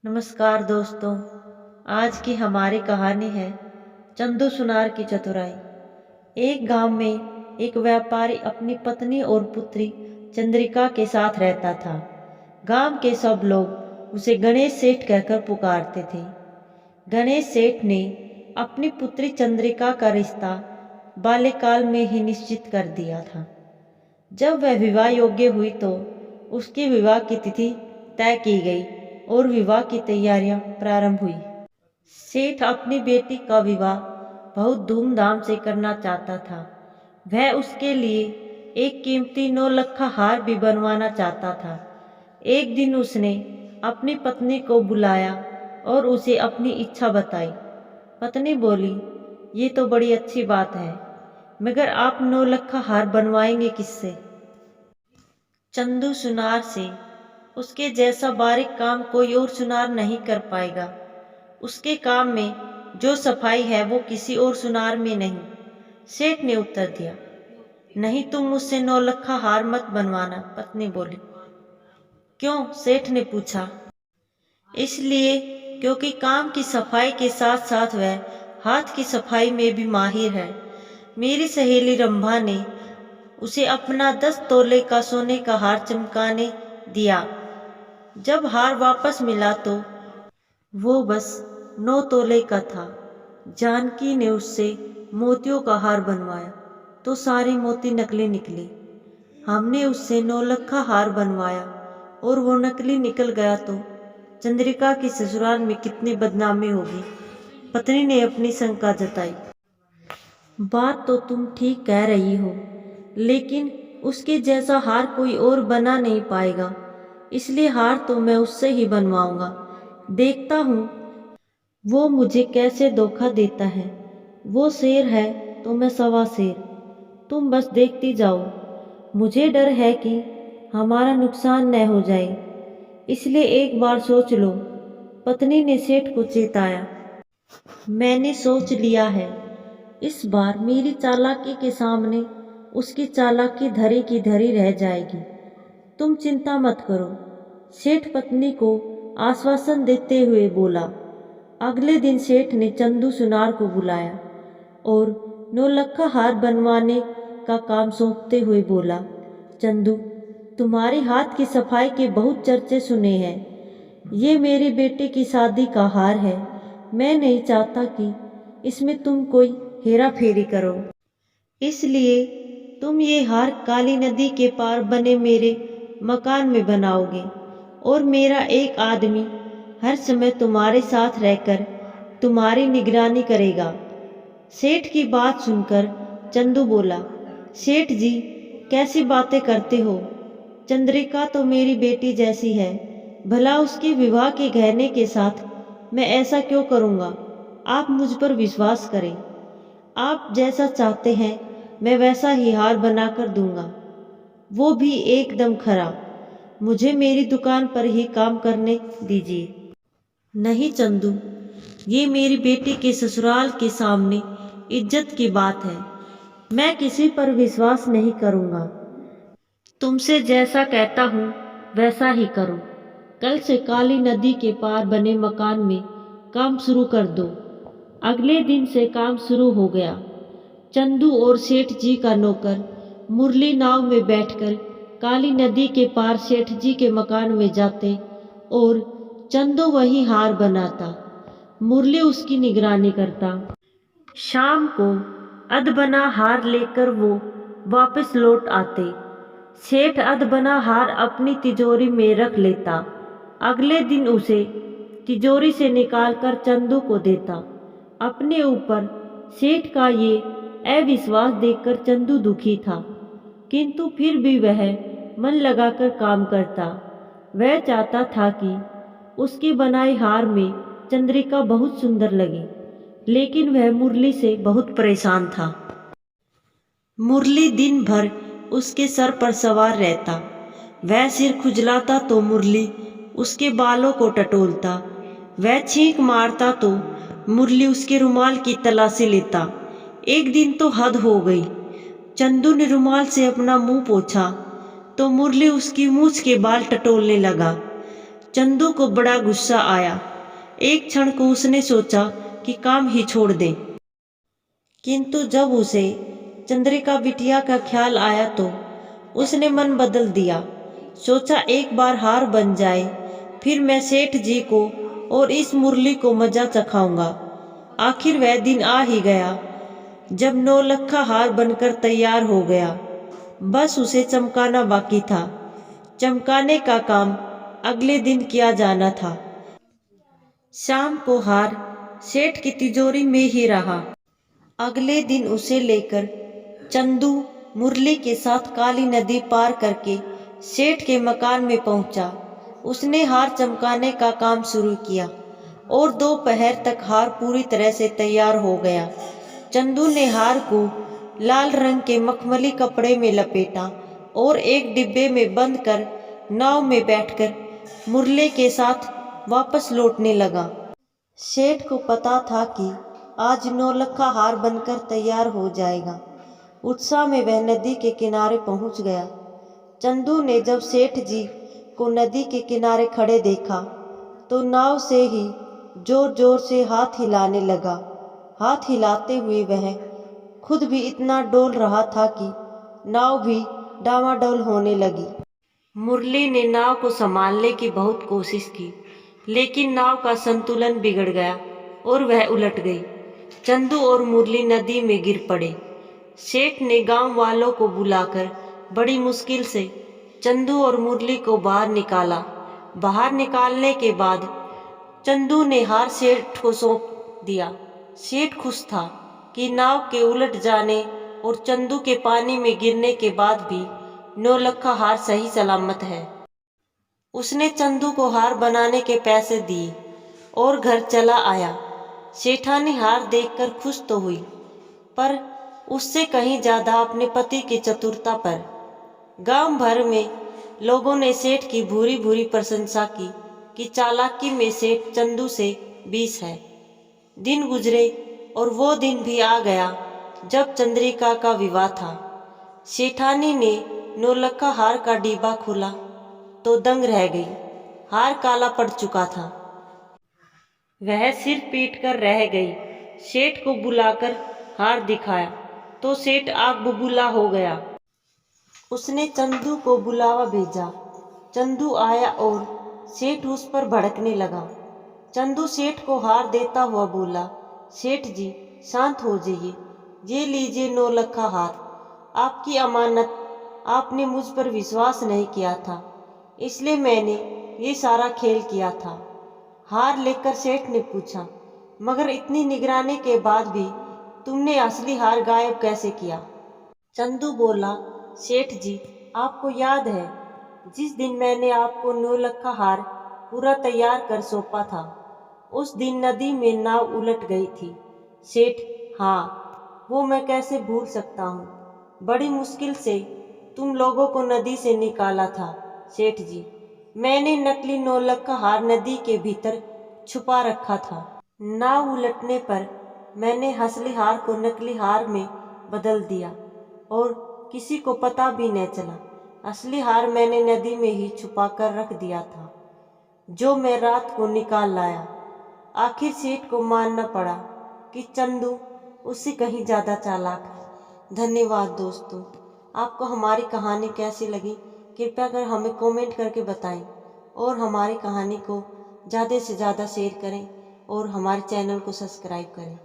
नमस्कार दोस्तों। आज की हमारी कहानी है चंदू सुनार की चतुराई। एक गांव में एक व्यापारी अपनी पत्नी और पुत्री चंद्रिका के साथ रहता था। गांव के सब लोग उसे गणेश सेठ कहकर पुकारते थे। गणेश सेठ ने अपनी पुत्री चंद्रिका का रिश्ता बाल्यकाल में ही निश्चित कर दिया था। जब वह विवाह योग्य हुई तो उसकी विवाह की तिथि तय की गई और विवाह की तैयारियां प्रारंभ हुई। सेठ अपनी बेटी का विवाह बहुत धूमधाम से करना चाहता था। वह उसके लिए एक कीमती 9 लक्खा हार भी बनवाना चाहता था। एक दिन उसने अपनी पत्नी को बुलाया और उसे अपनी इच्छा बताई। पत्नी बोली, ये तो बड़ी अच्छी बात है, मगर आप 9 लक्खा हार बनवाएंगे किससे? चंदू सुनार से। उसके जैसा बारीक काम कोई और सुनार नहीं कर पाएगा। उसके काम में जो सफाई है वो किसी और सुनार में नहीं। सेठ ने उत्तर दिया। नहीं, तुम मुझसे 9 लक्खा हार मत बनवाना, पत्नी बोली। क्यों? सेठ ने पूछा। इसलिए क्योंकि काम की सफाई के साथ साथ वह हाथ की सफाई में भी माहिर है। मेरी सहेली रंभा ने उसे अपना 10 तोले का सोने का हार चमकाने दिया। जब हार वापस मिला तो वो बस 9 तोले का था। जानकी ने उससे मोतियों का हार बनवाया तो सारे मोती नकली निकले। हमने उससे 9 लक्खा हार बनवाया और वो नकली निकल गया तो चंद्रिका की ससुराल में कितनी बदनामी होगी, पत्नी ने अपनी शंका जताई। बात तो तुम ठीक कह रही हो, लेकिन उसके जैसा हार कोई और बना नहीं पाएगा, इसलिए हार तो मैं उससे ही बनवाऊंगा। देखता हूँ वो मुझे कैसे धोखा देता है। वो शेर है तो मैं सवा शेर। तुम बस देखती जाओ। मुझे डर है कि हमारा नुकसान न हो जाए, इसलिए एक बार सोच लो, पत्नी ने सेठ को चेताया। मैंने सोच लिया है। इस बार मेरी चालाकी के सामने उसकी चालाकी धरी की धरी रह जाएगी। तुम चिंता मत करो, सेठ पत्नी को आश्वासन देते हुए बोला। अगले दिन सेठ ने चंदू सुनार को बुलाया और 9 लक्खा हार बनवाने का काम सौंपते हुए बोला। चंदू, तुम्हारे हाथ की सफाई के बहुत चर्चे सुने हैं। ये मेरी बेटे की शादी का हार है। मैं नहीं चाहता कि इसमें तुम कोई हेरा फेरी करो, इसलिए तुम ये हार काली नदी के पार बने मेरे मकान में बनाओगे और मेरा एक आदमी हर समय तुम्हारे साथ रहकर तुम्हारी निगरानी करेगा। सेठ की बात सुनकर चंदू बोला, सेठ जी कैसी बातें करते हो? चंद्रिका तो मेरी बेटी जैसी है, भला उसके विवाह के गहने के साथ मैं ऐसा क्यों करूँगा? आप मुझ पर विश्वास करें। आप जैसा चाहते हैं मैं वैसा ही हार बनाकर दूंगा, वो भी एकदम खरा। मुझे मेरी दुकान पर ही काम करने दीजिए। नहीं चंदू, ये मेरी बेटी के ससुराल के सामने इज्जत की बात है। मैं किसी पर विश्वास नहीं करूँगा। तुमसे जैसा कहता हूँ वैसा ही करो। कल से काली नदी के पार बने मकान में काम शुरू कर दो। अगले दिन से काम शुरू हो गया। चंदू और सेठ जी का नौकर मुरली नाव में बैठकर काली नदी के पार सेठ जी के मकान में जाते और चंदू वही हार बनाता। मुरली उसकी निगरानी करता। शाम को अधबना हार लेकर वो वापस लौट आते। सेठ अधबना हार अपनी तिजोरी में रख लेता। अगले दिन उसे तिजोरी से निकालकर चंदू को देता। अपने ऊपर सेठ का ये अविश्वास देखकर चंदू दुखी था, किंतु फिर भी वह मन लगाकर काम करता। वह चाहता था कि उसकी बनाई हार में चंद्रिका बहुत सुंदर लगे, लेकिन वह मुरली से बहुत परेशान था। मुरली दिन भर उसके सर पर सवार रहता। वह सिर खुजलाता तो मुरली उसके बालों को टटोलता। वह छींक मारता तो मुरली उसके रुमाल की तलाशी लेता। एक दिन तो हद हो गई। चंदू ने रुमाल से अपना मुंह पोंछा तो मुरली उसकी मूछ के बाल टटोलने लगा। चंदू को बड़ा गुस्सा आया। एक क्षण को उसने सोचा कि काम ही छोड़ दे, किंतु जब उसे चंद्रिका बिटिया का ख्याल आया तो उसने मन बदल दिया। सोचा एक बार हार बन जाए, फिर मैं सेठ जी को और इस मुरली को मजा चखाऊंगा। आखिर वह दिन आ ही गया जब नौलखा हार बनकर तैयार हो गया। बस उसे चमकाना बाकी था। चमकाने का काम अगले दिन किया जाना था। शाम को हार सेठ की तिजोरी में ही रहा। अगले दिन उसे लेकर चंदू मुरली के साथ काली नदी पार करके सेठ के मकान में पहुंचा। उसने हार चमकाने का काम शुरू किया और दोपहर तक हार पूरी तरह से तैयार हो गया। चंदू ने हार को लाल रंग के मखमली कपड़े में लपेटा और एक डिब्बे में बंद कर नाव में बैठकर मुरली के साथ वापस लौटने लगा। सेठ को पता था कि आज नौलखा हार बनकर तैयार हो जाएगा। उत्साह में वह नदी के किनारे पहुंच गया। चंदू ने जब सेठ जी को नदी के किनारे खड़े देखा तो नाव से ही जोर जोर से हाथ हिलाने लगा। हाथ हिलाते हुए वह खुद भी इतना डोल रहा था कि नाव भी डामाडोल होने लगी। मुरली ने नाव को संभालने की बहुत कोशिश की, लेकिन नाव का संतुलन बिगड़ गया और वह उलट गई। चंदू और मुरली नदी में गिर पड़े। सेठ ने गांव वालों को बुलाकर बड़ी मुश्किल से चंदू और मुरली को बाहर निकाला। बाहर निकालने के बाद चंदू ने हार सेठ को सौंप दिया। सेठ खुश था कि नाव के उलट जाने और चंदू के पानी में गिरने के बाद भी नौलखा हार सही सलामत है। उसने चंदू को हार बनाने के पैसे दिए और घर चला आया। सेठानी हार देखकर खुश तो हुई, पर उससे कहीं ज्यादा अपने पति की चतुरता पर। गांव भर में लोगों ने सेठ की भूरी भूरी प्रशंसा की कि चालाकी में सेठ चंदू से 20 है। दिन गुजरे और वो दिन भी आ गया जब चंद्रिका का विवाह था। सेठानी ने नौलखा हार का डिब्बा खोला तो दंग रह गई। हार काला पड़ चुका था। वह सिर पीट कर रह गई। सेठ को बुलाकर हार दिखाया तो सेठ आग बबूला हो गया। उसने चंदू को बुलावा भेजा। चंदू आया और सेठ उस पर भड़कने लगा। चंदू सेठ को हार देता हुआ बोला, सेठ जी शांत हो जाइए, ये लीजिए नौलखा हार, आपकी अमानत। आपने मुझ पर विश्वास नहीं किया था, इसलिए मैंने ये सारा खेल किया था। हार लेकर सेठ ने पूछा, मगर इतनी निगरानी के बाद भी तुमने असली हार गायब कैसे किया? चंदू बोला, सेठ जी आपको याद है जिस दिन मैंने आपको नौलखा हार पूरा तैयार कर सौंपा था, उस दिन नदी में नाव उलट गई थी। सेठ, हाँ, वो मैं कैसे भूल सकता हूँ। बड़ी मुश्किल से तुम लोगों को नदी से निकाला था। सेठ जी, मैंने नकली नौलखा हार नदी के भीतर छुपा रखा था। नाव उलटने पर मैंने असली हार को नकली हार में बदल दिया और किसी को पता भी न चला। असली हार मैंने नदी में ही छुपा कर रख दिया था, जो मैं रात को निकाल लाया। आखिर सेठ को मानना पड़ा कि चंदू उससे कहीं ज़्यादा चालाक है। धन्यवाद दोस्तों। आपको हमारी कहानी कैसी लगी कृपया कर हमें कमेंट करके बताएं और हमारी कहानी को ज़्यादा से ज़्यादा शेयर करें और हमारे चैनल को सब्सक्राइब करें।